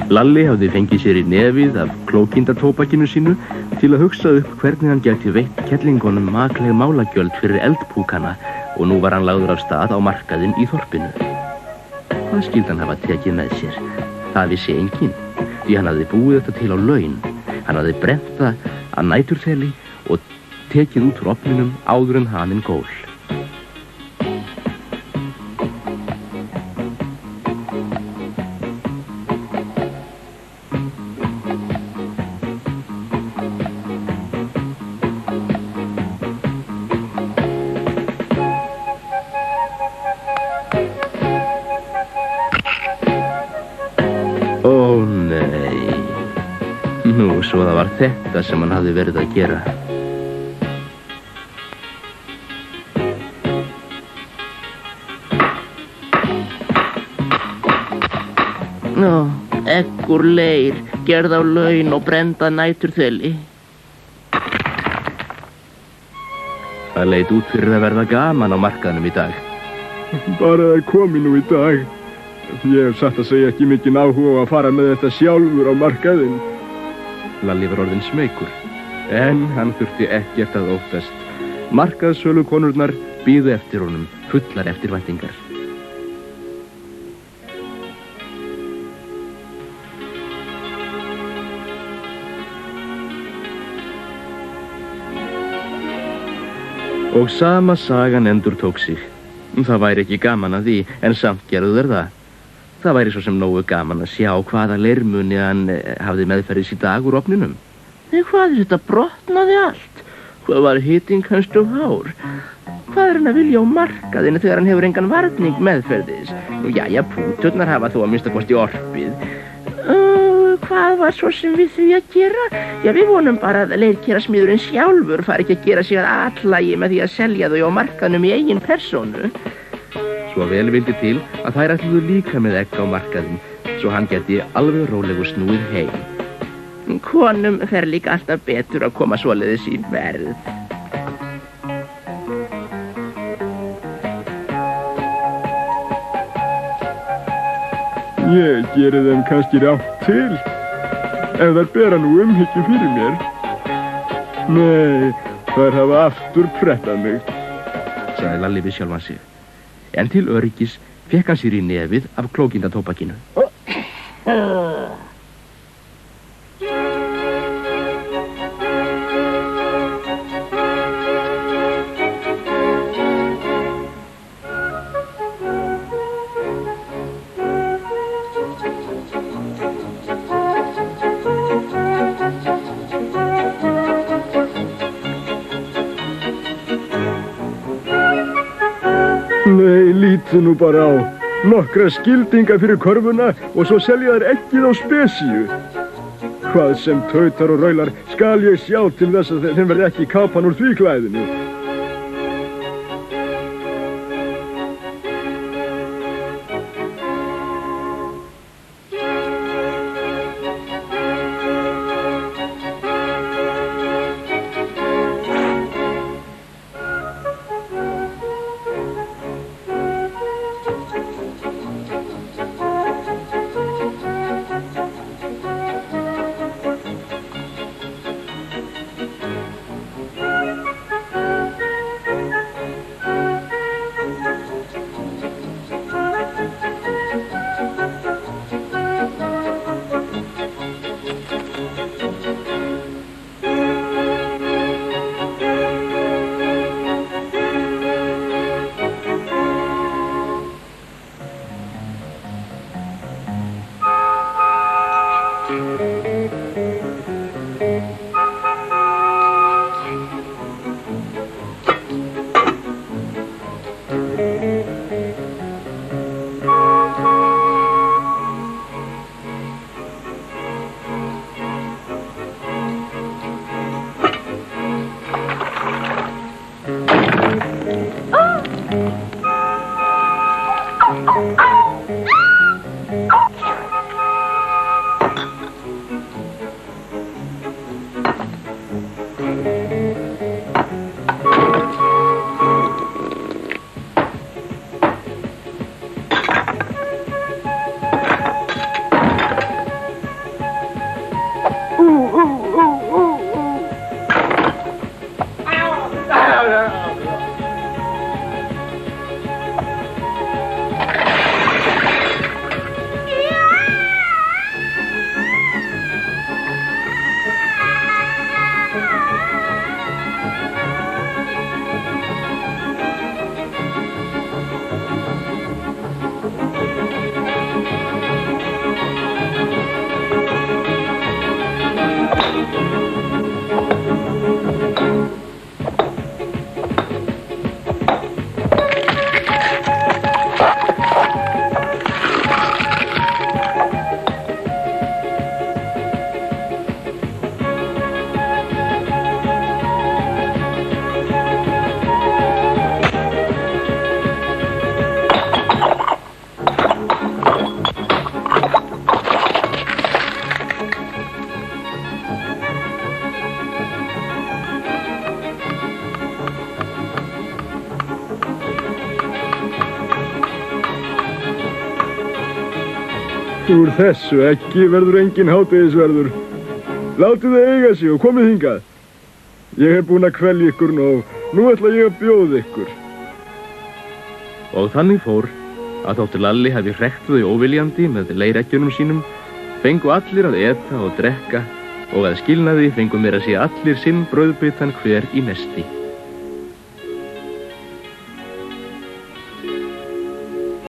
Lalli hafði fengið sér í nefið af klókindatóbakinu sínu til að hugsa upp hvernig hann gæti veitt kettlingunum makleg málagjöld fyrir eldpúkana og nú var hann lagður af stað á markaðinn í þorpinu. Hvað skyldi hann hafa tekið með sér? Það vissi enginn, því hann hafði búið þetta til á laun. Hann hafði brennt það að næturþeli og tekið út úr ofninum áður en haninn gól. Ó nei, nú svo það var þetta sem hann hafði verið að gera. Egg úr leir, gerð á laun og brenda næturþeli. Það leit út fyrir að verða gaman á markaðnum í dag. Bara það komi nú í dag. Ég hef satt að segja ekki mikinn áhuga á að fara með þetta sjálfur á markaðinn. Lalli var orðinn smeykur, en hann þurfti ekkert að óttast. Markaðssölukonurnar bíðu eftir honum, fullar eftirvæntingar. Og sama sagan endurtók sig. Það væri ekki gaman að því, en samt gerðu þeir það. Það væri svo sem nógu gaman að sjá hvaða leirmuni hann hafði meðferðis í dag úr ofninum. Nei, hvað er þetta? Brotnaði allt? Hvað var hitting hans og hár? Hvað er hann að vilja á markaðinu þegar hann hefur engan varning meðferðis? Nú, jæja, púturnar hafa þó að minnsta kosti orpið. Hvað var svo sem við því að gera? Já, við vonum bara að leirkerasmiðurinn sjálfur fari ekki að gera sig að atlægi með því að selja þau á markaðnum í eigin persónu. Svo vel vildi til að þær ætluðu líka með egg á markaðinn, svo hann geti alveg rólegu snúið heim. Konum fer líka alltaf betur að koma svoleiðis í verð. Ég geri þeim kannski rátt til, ef þær bera nú umhyggju fyrir mér. Nei, þær hafa aftur prettað mig, sagði Lalli við sjálfan sig. En til öryggis fekk hann sér í nefið af klókindatóbakinu. Nei, lítið nú bara á. Nokkra skildinga fyrir körfuna og svo selja þær eggið á spesíu. Hvað sem tautar og raular skal ég sjá til þess að þeim verði ekki kápan úr því klæðinu. Úr þessu eggi verður engin hádegisverður. Látið þið eiga sig og komið hingað. Ég hef búin að kvelja ykkur nóg. Nú ætla ég að bjóða ykkur. Og þannig fór að þóttu Lalli hafi hrekt þau óviljandi með leireggjunum sínum, fengu allir að eta og drekka og að skilnaði fengu meira að segja allir sinn brauðbitan hver í nesti.